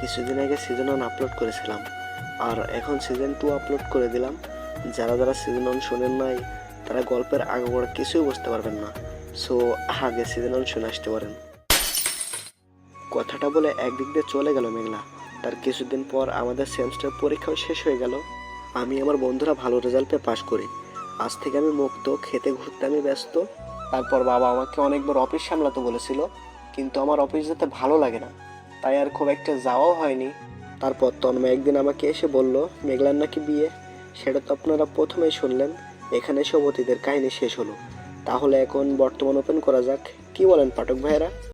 কিছুদিন আগে season 1 upload করেছিলাম, আর এখন সিজন 2 আপলোড করে দিলাম। যারা যারা সিজন 1 শোনেন নাই তারা গল্পের আগাগোড়া কিছুই বুঝতে পারবেন না। সো আগে সিজন 1 শুনে আসতে পারেন। কথাটা বলে একদিক দিয়ে চলে গেল মেঘলা। তার কিছুদিন পর আমাদের সেমিস্টার পরীক্ষাও শেষ হয়ে গেল। আমি আমার বন্ধুরা ভালো রেজাল্ট পেয়ে পাশ করি। আজ থেকে আমি মুক্ত, খেতে ঘুরতে আমি ব্যস্ত। তারপর বাবা আমাকে অনেকবার অফিস সামলাতে বলেছিল, কিন্তু আমার অফিস যেতে ভালো লাগে না, তাই আর খুব একটা যাওয়াও হয়নি। তারপর তন্ময় একদিন আমাকে এসে বলল মেঘলার নাকি বিয়ে। সেটা তো আপনারা প্রথমেই শুনলেন। এখানে সব অতীতের কাহিনী শেষ হলো। তাহলে এখন বর্তমান ওপেন করা যাক, কি বলেন পাঠক ভাইয়েরা?